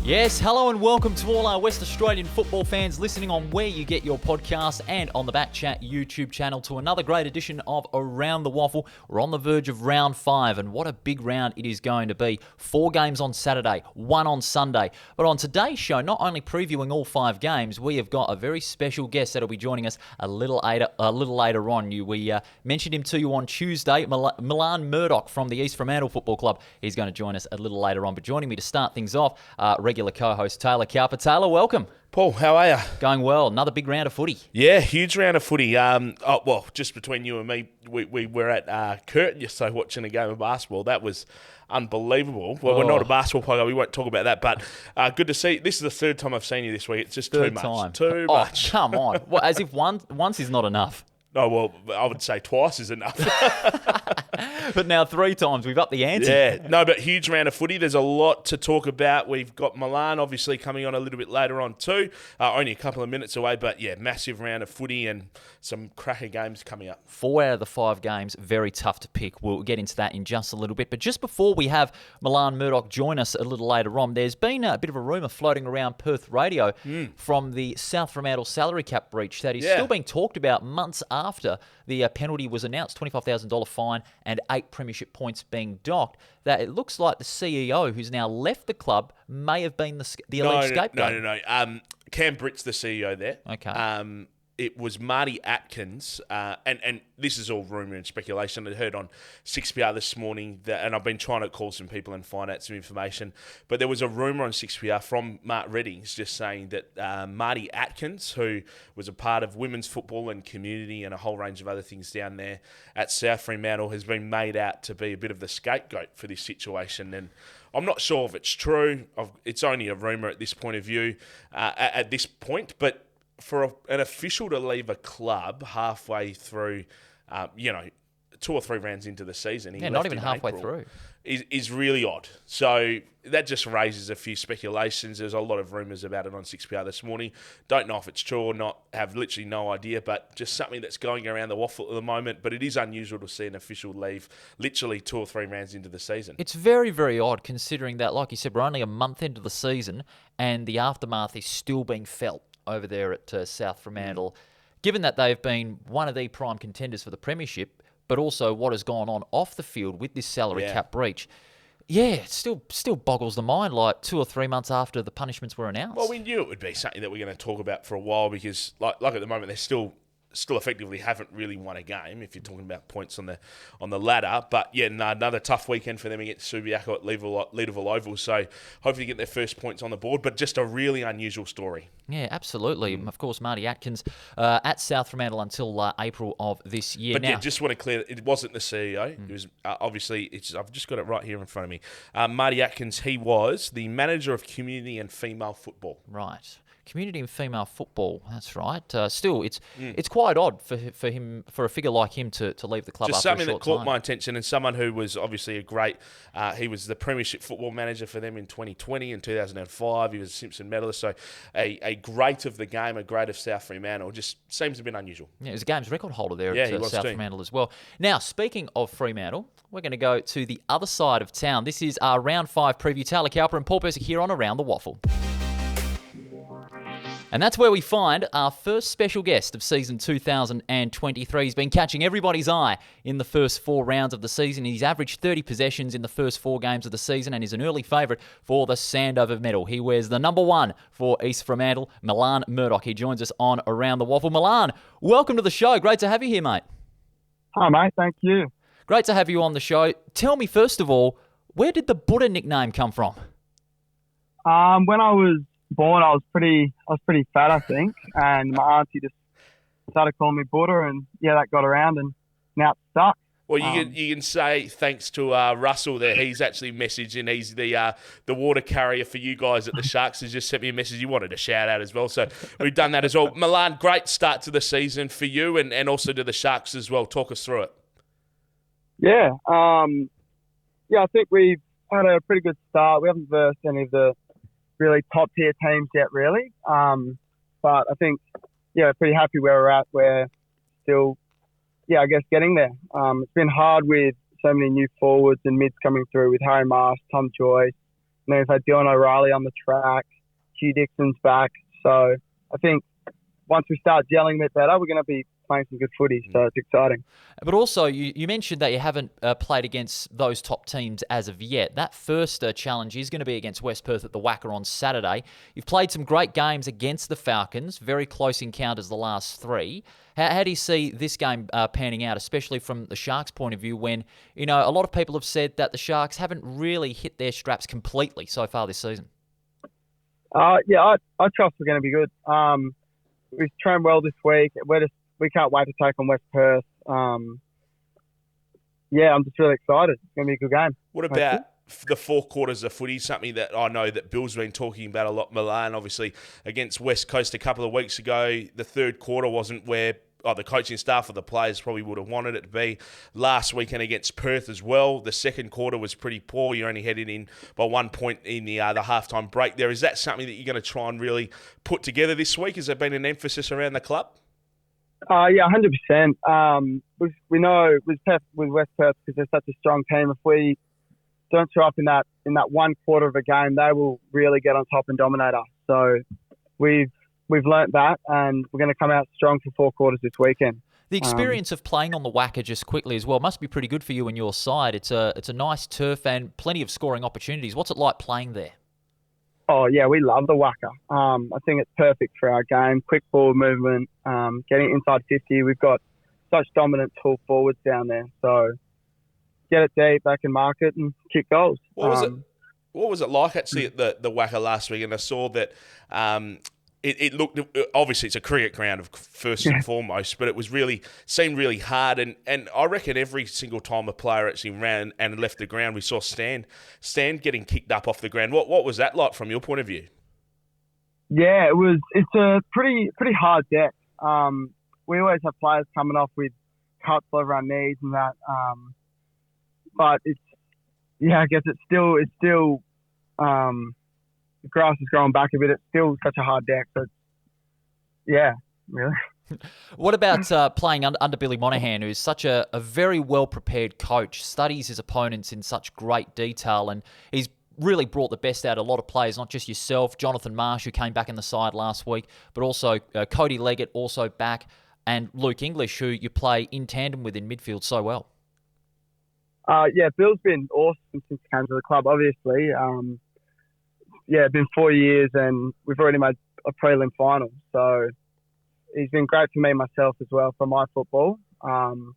Yes, hello and welcome to all our West Australian football fans listening on where you get your podcast and on the BackChat YouTube channel to another great edition of Around the WAFL. We're on the verge of round 5 and what a big round it is going to be. 4 games on Saturday, 1 on Sunday. But on today's show, not only previewing all 5 games, we have got a very special guest that'll be joining us a little later on. We mentioned him to you on Tuesday, Milan Murdoch from the East Fremantle Football Club. He's going to join us a little later on. But joining me to start things off, regular co-host Taylor Cowper. Taylor, welcome. Paul, how are you? Going well. Another big round of footy. Yeah, huge round of footy. Just between you and me, we were at Curtin yesterday watching a game of basketball. That was unbelievable. Well, we're not a basketball player. We won't talk about that, but good to see. This is the third time I've seen you this week. It's just too much. Too much. Come on. Well, as if once is not enough. Oh, well, I would say twice is enough. But now 3 times, we've upped the ante. Yeah, no, but huge round of footy. There's a lot to talk about. We've got Milan, obviously, coming on a little bit later on too. Only a couple of minutes away, but yeah, massive round of footy and some cracker games coming up. 4 out of the 5 games, very tough to pick. We'll get into that in just a little bit. But just before we have Milan Murdoch join us a little later on, there's been a bit of a rumour floating around Perth radio from the South Fremantle salary cap breach that is still being talked about months after the penalty was announced, $25,000 fine and 8 premiership points being docked, that it looks like the CEO, who's now left the club, may have been the alleged scapegoat. No. Cam Britt's the CEO there. Okay. It was Marty Atkins, and this is all rumour and speculation. I heard on 6PR this morning, and I've been trying to call some people and find out some information, but there was a rumour on 6PR from Mark Reddings just saying that Marty Atkins, who was a part of women's football and community and a whole range of other things down there at South Fremantle, has been made out to be a bit of the scapegoat for this situation. And I'm not sure if it's true. It's only a rumour at this point of view, at this point, but for an official to leave a club halfway through, 2 or 3 rounds into the season, not even halfway through, is really odd. So that just raises a few speculations. There's a lot of rumours about it on 6PR this morning. Don't know if it's true or not. Have literally no idea, but just something that's going around the waffle at the moment. But it is unusual to see an official leave literally 2 or 3 rounds into the season. It's very, very odd considering that, like you said, we're only a month into the season and the aftermath is still being felt over there at South Fremantle, given that they've been one of the prime contenders for the premiership, but also what has gone on off the field with this salary cap breach. Yeah, it still boggles the mind, like 2 or 3 months after the punishments were announced. Well, we knew it would be something that we're going to talk about for a while because, like at the moment, they're still effectively haven't really won a game if you're talking about points on the ladder. But yeah, another tough weekend for them against Subiaco at Leederville Oval. So hopefully get their first points on the board. But just a really unusual story. Yeah, absolutely. Of course, Marty Atkins at South Fremantle until April of this year. But just want to clear, it wasn't the CEO. It was obviously, I've just got it right here in front of me. Marty Atkins, he was the manager of community and female football. Right. Community and female football, that's right. Still, it's quite odd for a figure like him to leave the club just after a short time. Something that caught my attention, and someone who was obviously a great, he was the premiership football manager for them in 2020 and 2005. He was a Simpson medalist, so a great of the game, a great of South Fremantle. Just seems a bit unusual. Yeah, he was a games record holder there at South Fremantle as well. Now, speaking of Fremantle, we're going to go to the other side of town. This is our Round 5 preview. Taylor Cowper and Paul Persick here on Around the WAFL. And that's where we find our first special guest of season 2023. He's been catching everybody's eye in the first 4 rounds of the season. He's averaged 30 possessions in the first 4 games of the season and is an early favourite for the Sandover medal. He wears the number 1 for East Fremantle, Milan Murdoch. He joins us on Around the WAFL. Milan, welcome to the show. Great to have you here, mate. Hi, mate. Thank you. Great to have you on the show. Tell me, first of all, where did the Buddha nickname come from? When I was born, I was pretty fat, I think, and my auntie just started calling me Buddha, and that got around, and now it's stuck. Well, you can say thanks to Russell there. He's actually messaging. He's the water carrier for you guys at the Sharks. He's just sent me a message. He wanted a shout out as well, so we've done that as well. Milan, great start to the season for you and also to the Sharks as well. Talk us through it. Yeah, I think we've had a pretty good start. We haven't versed any of the really top tier teams yet, really. But I think, pretty happy where we're at. We're still, I guess, getting there. It's been hard with so many new forwards and mids coming through with Harry Marsh, Tom Joyce, And then we've had Dylan O'Reilly on the track. Hugh Dixon's back. So I think once we start gelling a bit better, we're going to be playing some good footy. So it's exciting. But also, you mentioned that you haven't played against those top teams as of yet. That first challenge is going to be against West Perth at the WAFL on Saturday. You've played some great games against the Falcons, very close encounters the last three. How do you see this game panning out, especially from the Sharks' point of view when, a lot of people have said that the Sharks haven't really hit their straps completely so far this season? I trust we're going to be good. We've trained well this week. We can't wait to take on West Perth. I'm just really excited. It's going to be a good game. What about the 4 quarters of footy? Something that I know that Bill's been talking about a lot. Milan, obviously, against West Coast a couple of weeks ago, the third quarter wasn't where the coaching staff or the players probably would have wanted it to be. Last weekend against Perth as well, the second quarter was pretty poor. You're only heading in by 1 point in the halftime break there. Is that something that you're going to try and really put together this week? Has there been an emphasis around the club? 100%. We know with West Perth, because they're such a strong team, if we don't show up in that 1 quarter of a game, they will really get on top and dominate us. So we've learnt that, and we're going to come out strong for 4 quarters this weekend. The experience of playing on the WACA just quickly as well must be pretty good for you and your side. It's a nice turf and plenty of scoring opportunities. What's it like playing there? Oh, yeah, we love the WACA. I think it's perfect for our game. Quick ball movement, getting inside 50. We've got such dominant tall forwards down there. So get it deep, they can mark it and kick goals. What was it like actually at the WACA last week? And I saw that it looked, obviously it's a cricket ground of first and foremost, but it was seemed really hard. And I reckon every single time a player actually ran and left the ground, we saw Stan getting kicked up off the ground. What was that like from your point of view? Yeah, it's a pretty hard deck. We always have players coming off with cuts over our knees and that. But I guess it's still the grass is growing back a bit. It's still such a hard deck. So, really. What about playing under Billy Monahan, who's such a very well-prepared coach, studies his opponents in such great detail, and he's really brought the best out of a lot of players, not just yourself, Jonathan Marsh, who came back in the side last week, but also Cody Leggett, also back, and Luke English, who you play in tandem with in midfield so well. Bill's been awesome since he came to the club, obviously. It's been 4 years and we've already made a prelim final. So he's been great for me and myself as well for my football. People,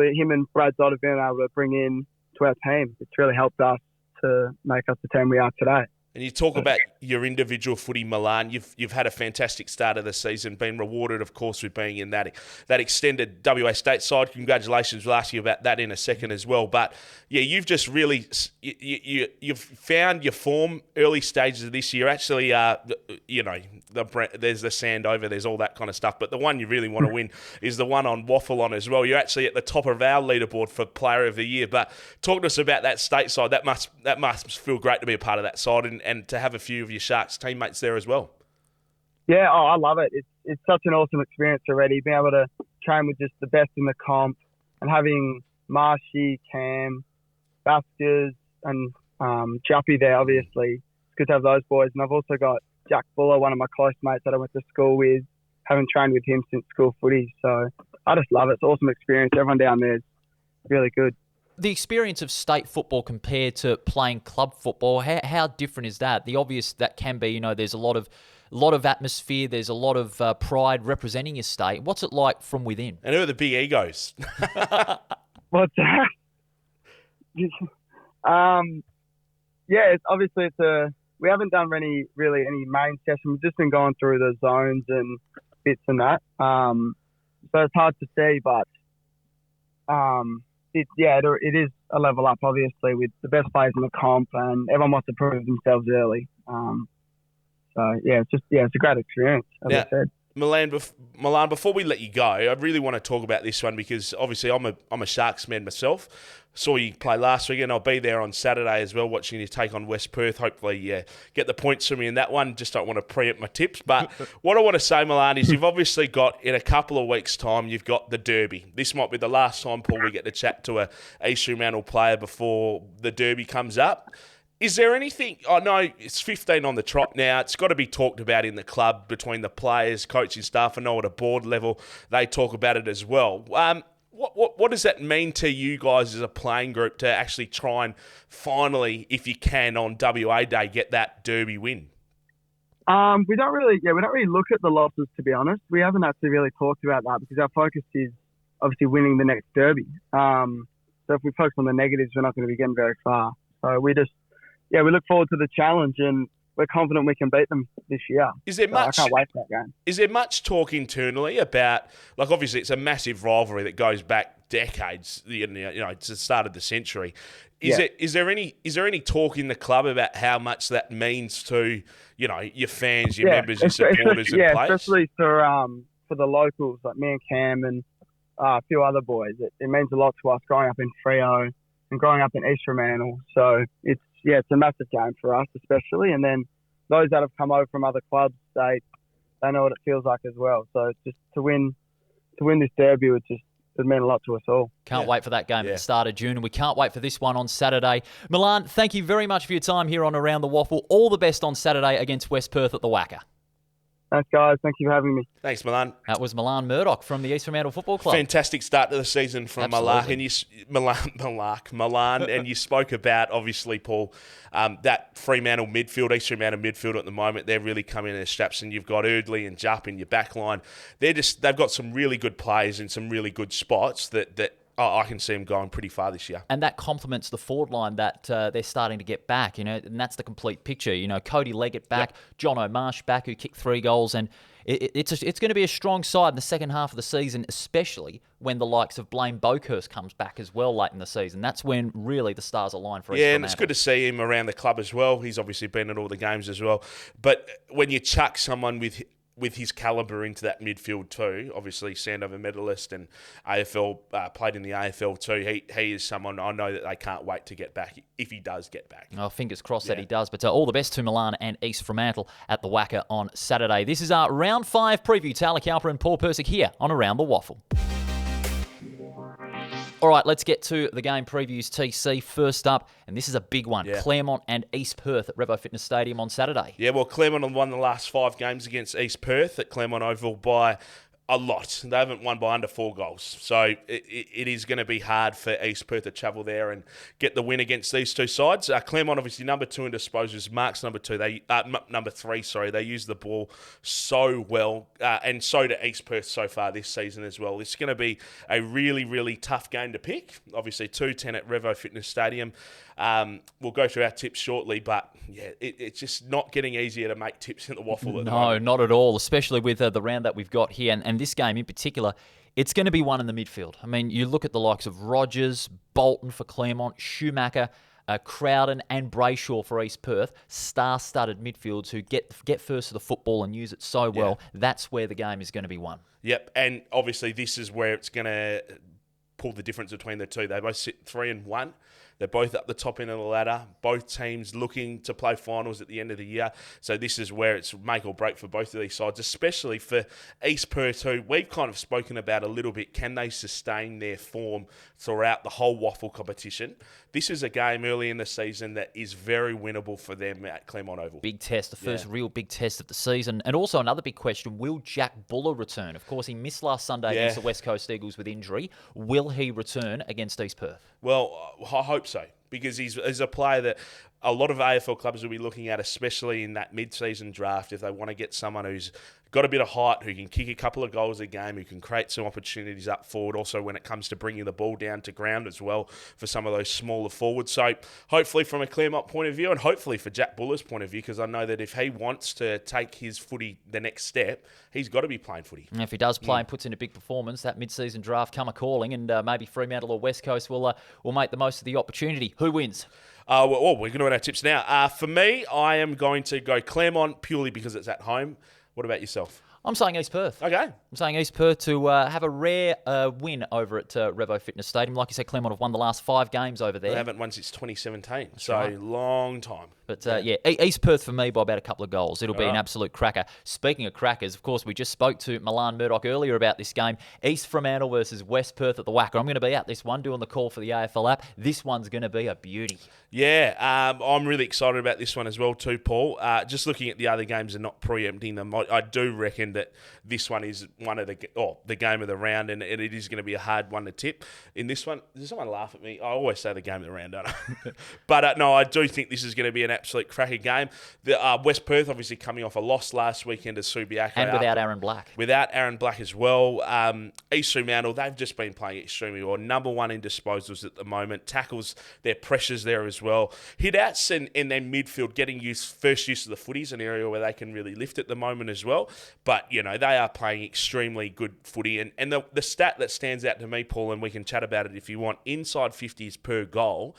him and Brad Dodd have been able to bring in to our team. It's really helped us to make us the team we are today. And you talk about your individual footy, Milan. You've had a fantastic start of the season, been rewarded, of course, with being in that extended WA state side. Congratulations. We'll ask you about that in a second as well. But, you've just really you've found your form early stages of this year. Actually, there's the sand over, there's all that kind of stuff. But the one you really want to win is the one on WAFL on as well. You're actually at the top of our leaderboard for Player of the Year. But talk to us about that state side. That must feel great to be a part of that side and to have a few of your Sharks teammates there as well. Yeah, I love it. It's such an awesome experience already, being able to train with just the best in the comp and having Marshy, Cam, Baskers and Juppy there, obviously. It's good to have those boys. And I've also got Jack Buller, one of my close mates that I went to school with, having trained with him since school footy. So I just love it. It's an awesome experience. Everyone down there is really good. The experience of state football compared to playing club football, how different is that? The obvious that can be, there's a lot of atmosphere, there's a lot of pride representing your state. What's it like from within? And who are the big egos? What's that? We haven't done any main sessions. We've just been going through the zones and bits and that. So it's hard to see, but it is a level up, obviously, with the best players in the comp, and everyone wants to prove themselves early. It's a great experience, as I said. Milan, before we let you go, I really want to talk about this one because obviously I'm a Sharks man myself. Saw you play last weekend. I'll be there on Saturday as well, watching you take on West Perth. Hopefully, get the points from me in that one. Just don't want to preempt my tips. But what I want to say, Milan, is you've obviously got, in a couple of weeks' time, you've got the Derby. This might be the last time, Paul, we get to chat to a East Fremantle player before the Derby comes up. Is there anything, I know it's 15 on the trot now, it's got to be talked about in the club between the players, coaching staff. I know at a board level they talk about it as well. What does that mean to you guys as a playing group to actually try and finally, if you can, on WA Day, get that Derby win? We don't really look at the losses, to be honest. We haven't actually really talked about that because our focus is obviously winning the next Derby. So if we focus on the negatives, we're not going to be getting very far. So we look forward to the challenge and we're confident we can beat them this year. I can't wait for that game. Is there much talk internally about, like, obviously it's a massive rivalry that goes back decades, it's the start of the century. Is there any talk in the club about how much that means to, your fans, your members, your supporters and players? Yeah, especially for the locals like me and Cam and a few other boys. It means a lot to us growing up in Freo and growing up in East Fremantle. So it's a massive game for us, especially. And then those that have come over from other clubs, they know what it feels like as well. So just to win this derby would mean a lot to us all. Can't wait for that game at the start of June, and we can't wait for this one on Saturday. Milan, thank you very much for your time here on Around the Waffle. All the best on Saturday against West Perth at the WACA. Thanks, guys. Thank you for having me. Thanks, Milan. That was Milan Murdoch from the East Fremantle Football Club. Fantastic start to the season from Milan. And you spoke about, obviously, Paul, that Fremantle midfield, East Fremantle midfield at the moment. They're really coming in their straps, and you've got Erdley and Jupp in your back line. They've got some really good players in some really good spots that I can see them going pretty far this year. And that complements the forward line that they're starting to get back, and that's the complete picture. Cody Leggett back, John O'Marsh back, who kicked 3 goals, and it's going to be a strong side in the second half of the season, especially when the likes of Blaine Boakhurst comes back as well late in the season. That's when really the stars align for East Fremantle. And it's good to see him around the club as well. He's obviously been at all the games as well. But when you chuck someone with his calibre into that midfield too, obviously Sandover medalist and AFL, played in the AFL too, he is someone I know that they can't wait to get back if he does get back. Oh, fingers crossed that he does. But all the best to Milan and East Fremantle at the WACA on Saturday. This is our Round 5 preview. Taylor Cowper and Paul Persick here on Around the Waffle. All right, let's get to the game previews, TC. First up, and this is a big one, Claremont and East Perth at Revo Fitness Stadium on Saturday. Yeah, well, Claremont have won the last 5 games against East Perth at Claremont Oval by a lot. They haven't won by under 4 goals. So it is going to be hard for East Perth to travel there and get the win against these two sides. Claremont obviously number 2 in disposals. Mark's number 3. They use the ball so well, and so do East Perth so far this season as well. It's going to be a really, really tough game to pick. Obviously 2-10 at Revo Fitness Stadium. We'll go through our tips shortly, but it's just not getting easier to make tips in the waffle at the moment. No, not at all, especially with the round that we've got here. And this game in particular, it's going to be one in the midfield. I mean, you look at the likes of Rogers, Bolton for Claremont, Schumacher, Crowden and Brayshaw for East Perth, star-studded midfields who get first to the football and use it so well. That's where the game is going to be won. Yep, and obviously this is where it's going to pull the difference between the two. They both sit 3-1. They're both up the top end of the ladder. Both teams looking to play finals at the end of the year. So this is where it's make or break for both of these sides, especially for East Perth, who we've kind of spoken about a little bit. Can they sustain their form throughout the whole waffle competition? This is a game early in the season that is very winnable for them at Claremont Oval. Big test, the first real big test of the season. And also another big question, will Jack Buller return? Of course, he missed last Sunday against the West Coast Eagles with injury. Will he return against East Perth? Well, I hope so, because he's a player that a lot of AFL clubs will be looking at, especially in that mid-season draft, if they want to get someone who's got a bit of height, who can kick a couple of goals a game, who can create some opportunities up forward, also when it comes to bringing the ball down to ground as well for some of those smaller forwards. So hopefully from a Claremont point of view, and hopefully for Jack Buller's point of view, because I know that if he wants to take his footy the next step, he's got to be playing footy. And if he does play and puts in a big performance, that mid-season draft come a-calling, and maybe Fremantle or West Coast will make the most of the opportunity. Who wins? We're going to run our tips now. For me, I am going to go Claremont purely because it's at home. What about yourself? I'm saying East Perth. Okay. I'm saying East Perth to have a rare win over at Revo Fitness Stadium. Like you said, Claremont have won the last 5 games over there. They haven't won since 2017, right. long time. But East Perth for me by about a couple of goals. It'll be an absolute cracker. Speaking of crackers, of course, we just spoke to Milan Murdoch earlier about this game. East Fremantle versus West Perth at the WAFL. I'm going to be at this one doing the call for the AFL app. This one's going to be a beauty. Yeah, I'm really excited about this one as well too, Paul. Just looking at the other games and not preempting them, I do reckon that this one is one of the game of the round, and it is going to be a hard one to tip. In this one, does someone laugh at me? I always say the game of the round, don't I? But no, I do think this is going to be an absolute cracker game. The West Perth obviously coming off a loss last weekend to Subiaco. And without Aaron Black. Without Aaron Black as well. East Fremantle, they've just been playing extremely well. Number 1 in disposals at the moment. Tackles, their pressures there as well. Hit-outs and then midfield, getting first use of the footy is an area where they can really lift at the moment as well. But, they are playing extremely good footy. And the stat that stands out to me, Paul, and we can chat about it if you want, inside 50s per goal,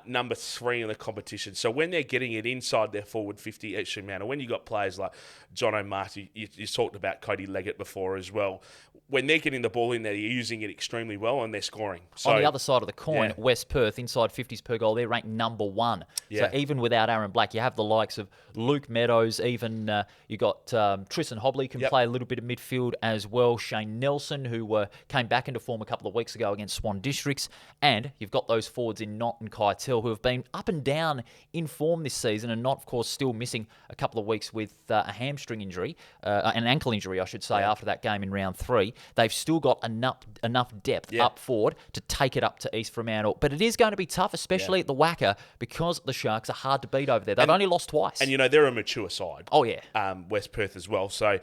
number 3 in the competition. So when they're getting it inside their forward 50, East Fremantle, when you got players like John O'Marty, you talked about Cody Leggett before as well. When they're getting the ball in there, they're using it extremely well and they're scoring. So, on the other side of the coin, West Perth, inside 50s per goal, they're ranked number 1. Yeah. So even without Aaron Black, you have the likes of Luke Meadows, even you got Tristan Hobley can play a little bit of midfield as well. Shane Nelson, who came back into form a couple of weeks ago against Swan Districts. And you've got those forwards in Knott and Keitel, who have been up and down in form this season, and Knott, of course, still missing a couple of weeks with a hamstring injury, an ankle injury, I should say, after that game in round 3. They've still got enough depth up forward to take it up to East Fremantle. But it is going to be tough, especially at the WACA, because the Sharks are hard to beat over there. They've only lost twice. And, they're a mature side. Oh, yeah. West Perth as well. So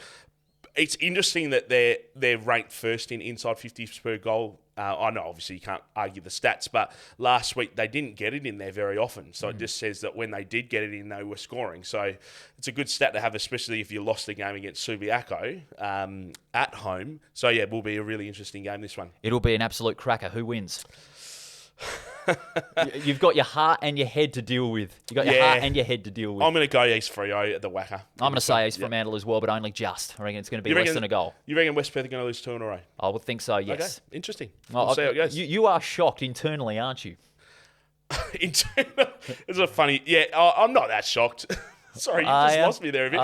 it's interesting that they're ranked first in inside 50s per goal. I know, obviously, you can't argue the stats, but last week they didn't get it in there very often. So it just says that when they did get it in, they were scoring. So it's a good stat to have, especially if you lost the game against Subiaco at home. So, it will be a really interesting game, this one. It'll be an absolute cracker. Who wins? You've got your heart and your head to deal with. You've got your heart and your head to deal with. I'm going to go East Freo at the WACA. I'm going to say East Fremantle as well, but only just. I reckon it's going to be less than a goal. You reckon West Perth are going to lose 2 in a row? I would think so, yes. Okay, interesting. Well, we'll see how it goes. You are shocked internally, aren't you? It's a funny... Yeah, I'm not that shocked. Sorry, you just lost me there a bit.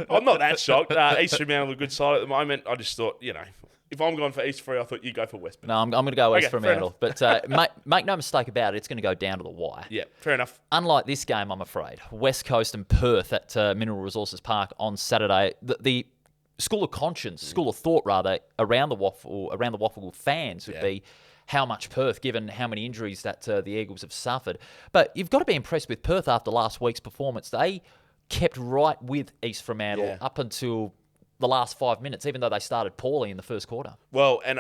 I'm not that shocked. East Fremantle are a good side at the moment. I just thought, if I'm going for East Free, I thought you'd go for West. No, I'm going to go East Fremantle. But make no mistake about it, it's going to go down to the wire. Yeah, fair enough. Unlike this game, I'm afraid, West Coast and Perth at Mineral Resources Park on Saturday, the school of conscience, school of thought rather, around the WAFL fans would be how much Perth, given how many injuries that the Eagles have suffered. But you've got to be impressed with Perth after last week's performance. They kept right with East Fremantle up until the last 5 minutes, even though they started poorly in the first quarter. Well, and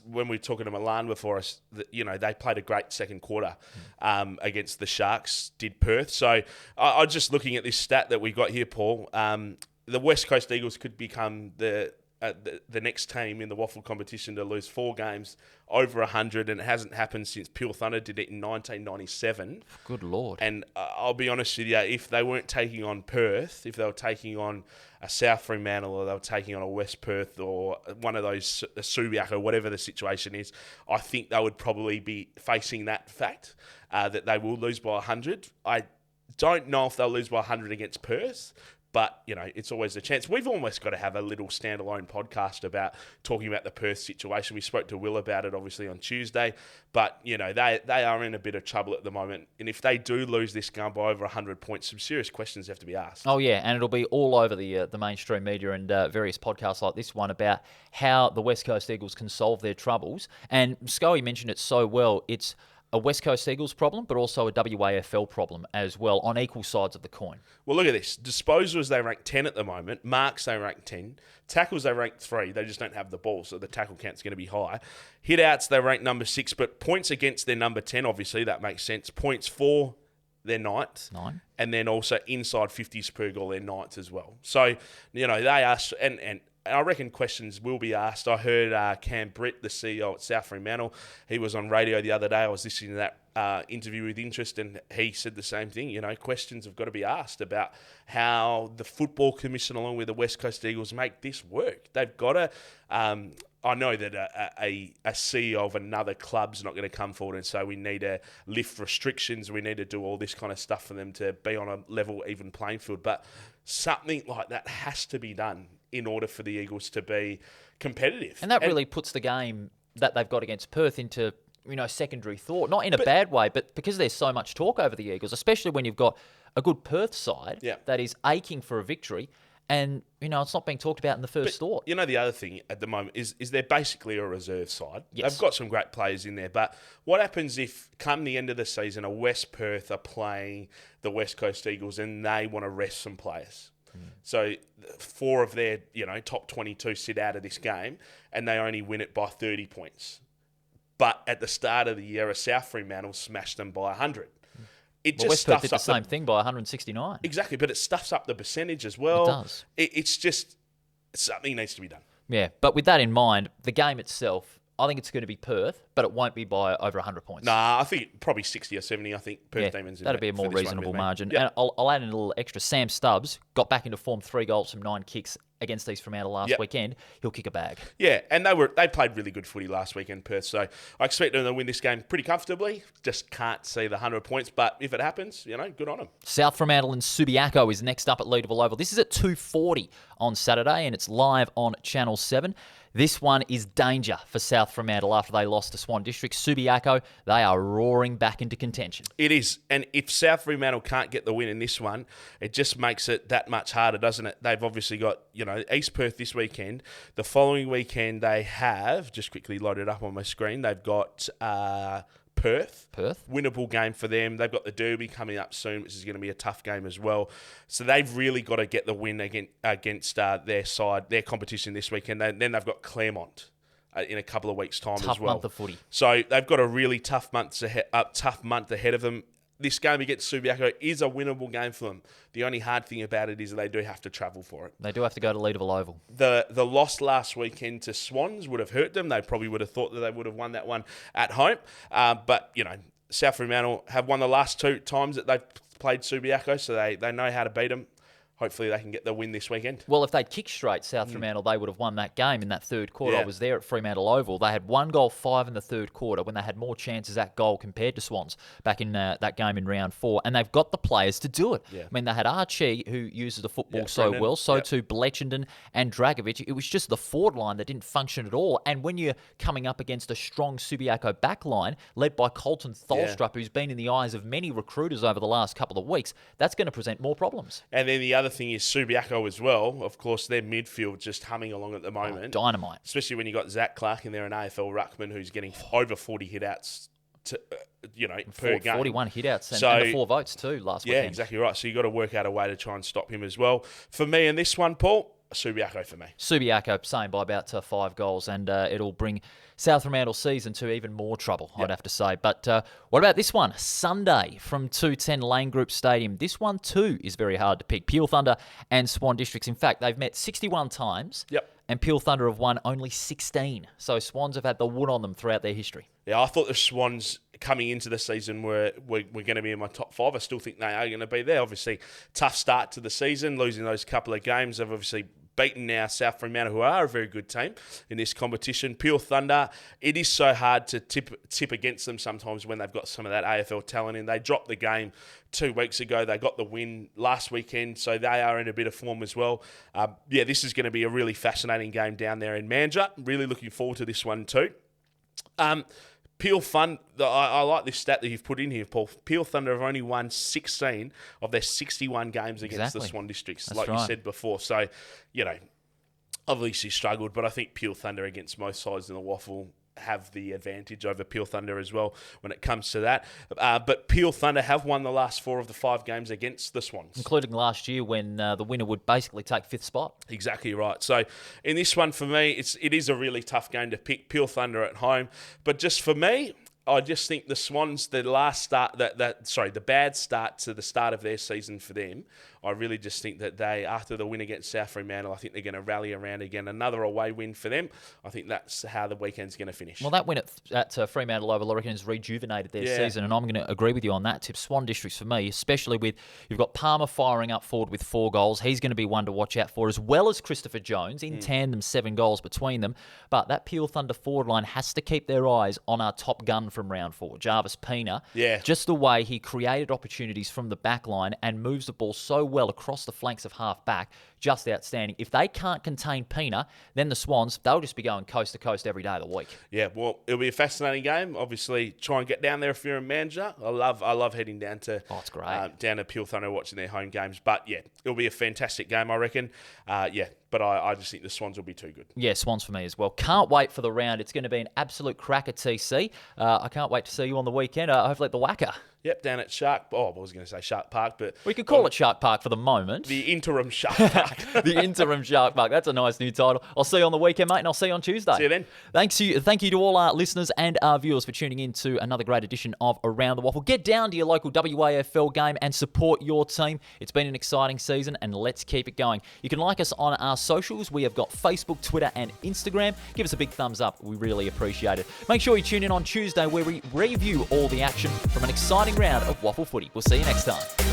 when we were talking to Milan before us, they played a great second quarter against the Sharks, did Perth. So I just looking at this stat that we got here, Paul, the West Coast Eagles could become the next team in the WAFL competition to lose 4 games over 100, and it hasn't happened since Pure Thunder did it in 1997. Good Lord. And I'll be honest with you, if they weren't taking on Perth, if they were taking on a South Fremantle, or they were taking on a West Perth, or one of those Subiaco, whatever the situation is, I think they would probably be facing that fact that they will lose by 100. I don't know if they'll lose by 100 against Perth, but, it's always a chance. We've almost got to have a little standalone podcast about talking about the Perth situation. We spoke to Will about it, obviously, on Tuesday. But, they are in a bit of trouble at the moment. And if they do lose this game by over 100 points, some serious questions have to be asked. Oh, yeah, and it'll be all over the mainstream media and various podcasts like this one about how the West Coast Eagles can solve their troubles. And Scully mentioned it so well. It's a West Coast Eagles problem, but also a WAFL problem as well, on equal sides of the coin. Well, look at this. Disposals, they rank 10 at the moment. Marks, they rank 10. Tackles, they rank 3. They just don't have the ball, so the tackle count's going to be high. Hit-outs, they rank number 6, but points against their number 10, obviously, that makes sense. Points for their ninth. 9. And then also inside 50s per goal, they're ninth as well. So, they are... And I reckon questions will be asked. I heard Cam Britt, the CEO at South Fremantle, he was on radio the other day. I was listening to that interview with interest, and he said the same thing. Questions have got to be asked about how the Football Commission, along with the West Coast Eagles, make this work. They've got to... I know that a CEO of another club's not going to come forward and say we need to lift restrictions, we need to do all this kind of stuff for them to be on a level, even playing field. But something like that has to be done in order for the Eagles to be competitive. And that really puts the game that they've got against Perth into, secondary thought. Not in a bad way, but because there's so much talk over the Eagles, especially when you've got a good Perth side that is aching for a victory. And, it's not being talked about in the first thought. The other thing at the moment is they're basically a reserve side. Yes. They've got some great players in there. But what happens if, come the end of the season, a West Perth are playing the West Coast Eagles and they want to rest some players? So 4 of their, top 22 sit out of this game and they only win it by 30 points. But at the start of the year, a South Fremantle smashed them by 100. West Perth did the same thing by 169. Exactly, but it stuffs up the percentage as well. It does. It's just something needs to be done. Yeah, but with that in mind, the game itself, I think it's going to be Perth, but it won't be by over 100 points. Nah, I think probably 60 or 70. I think Perth Demons. That'd be a more reasonable margin. Yep. And I'll add in a little extra. Sam Stubbs got back into form, 3 goals from 9 kicks against East Fremantle last weekend. He'll kick a bag. Yeah, and they played really good footy last weekend, Perth. So I expect them to win this game pretty comfortably. Just can't see the 100 points, but if it happens, good on them. South Fremantle and Subiaco is next up at Leederville Oval. This is at 2:40 on Saturday, and it's live on Channel 7. This one is danger for South Fremantle after they lost to Swan District. Subiaco, they are roaring back into contention. It is. And if South Fremantle can't get the win in this one, it just makes it that much harder, doesn't it? They've obviously got, East Perth this weekend. The following weekend they have, just quickly load it up on my screen, they've got Perth. Winnable game for them. They've got the Derby coming up soon, which is going to be a tough game as well. So they've really got to get the win against their side, their competition this weekend. Then they've got Claremont in a couple of weeks' time as well. Tough month of footy. So they've got a really tough month ahead of them. This game against Subiaco is a winnable game for them. The only hard thing about it is they do have to travel for it. They do have to go to Leederville Oval. The loss last weekend to Swans would have hurt them. They probably would have thought that they would have won that one at home. But, South Fremantle have won the last 2 times that they've played Subiaco, so they know how to beat them. Hopefully they can get the win this weekend. Well, if they'd kicked straight South Fremantle, they would have won that game in that third quarter. I was there at Fremantle Oval. They had 1 goal, 5 in the third quarter when they had more chances at goal compared to Swans back in that game in round 4. And they've got the players to do it. Yeah. I mean, they had Archie, who uses the football so Brendan. well, so too Bletchenden and Dragovic. It was just the forward line that didn't function at all. And when you're coming up against a strong Subiaco back line, led by Colton Tholstrup, who's been in the eyes of many recruiters over the last couple of weeks, that's going to present more problems. And then the other thing is Subiaco as well. Of course, their midfield just humming along at the moment. Dynamite. Especially when you got Zach Clark in there, an AFL ruckman who's getting over 40 hitouts per game. 41 hitouts and the 4 votes too last weekend. Yeah, exactly right. So you've got to work out a way to try and stop him as well. For me in this one, Paul, Subiaco for me. Subiaco, same by about 5 goals, and it'll bring South Fremantle season to even more trouble, I'd have to say. But what about this one? Sunday from 210 Lane Group Stadium. This one too is very hard to pick. Peel Thunder and Swan Districts. In fact, they've met 61 times. Yep. And Peel Thunder have won only 16. So Swans have had the wood on them throughout their history. Yeah, I thought the Swans coming into the season were going to be in my top 5. I still think they are going to be there. Obviously, tough start to the season, losing those couple of games. They've obviously beaten now South Fremantle, who are a very good team in this competition. Peel Thunder, it is so hard to tip against them sometimes when they've got some of that AFL talent in. They dropped the game 2 weeks ago. They got the win last weekend, so they are in a bit of form as well. This is going to be a really fascinating game down there in Mandurah. Really looking forward to this one too. Peel Thunder, I like this stat that you've put in here, Paul. Peel Thunder have only won 16 of their 61 games against the Swan Districts, That's like right. you said before. So, obviously struggled, but I think Peel Thunder against most sides in the WAFL have the advantage over Peel Thunder as well when it comes to that. But Peel Thunder have won the last 4 of the 5 games against the Swans. Including last year when the winner would basically take 5th spot. Exactly right. So in this one for me, it is a really tough game to pick. Peel Thunder at home. But just for me, I just think the Swans, the bad start to the start of their season for them, I really just think that they, after the win against South Fremantle, I think they're going to rally around again. Another away win for them. I think that's how the weekend's going to finish. Well, that win at Fremantle Oval, I reckon, has rejuvenated their season, and I'm going to agree with you on that tip. Swan Districts for me, especially with, you've got Palmer firing up forward with 4 goals. He's going to be one to watch out for, as well as Christopher Jones, in tandem, 7 goals between them. But that Peel Thunder forward line has to keep their eyes on our top gun from round 4, Jarvis Pena. Yeah. Just the way he created opportunities from the back line and moves the ball so well across the flanks of half back, just outstanding. If they can't contain Pena, then the Swans, they'll just be going coast to coast every day of the week. Yeah, well, it'll be a fascinating game. Obviously, try and get down there if you're a manager. I love heading down to it's great. Down to Peel Thunder watching their home games. But yeah, it'll be a fantastic game, I reckon. But I just think the Swans will be too good. Yeah, Swans for me as well. Can't wait for the round. It's going to be an absolute cracker, TC. I can't wait to see you on the weekend, hopefully at the Wacker. Yep, down at Shark... Oh, I was going to say Shark Park, but... We could call it Shark Park for the moment. The interim Shark Park. The interim Shark Park. That's a nice new title. I'll see you on the weekend, mate, and I'll see you on Tuesday. See you then. Thank you to all our listeners and our viewers for tuning in to another great edition of Around the Waffle. Get down to your local WAFL game and support your team. It's been an exciting season, and let's keep it going. You can like us on our socials. We have got Facebook, Twitter, and Instagram. Give us a big thumbs up. We really appreciate it. Make sure you tune in on Tuesday, where we review all the action from an exciting round of Waffle Footy. We'll see you next time.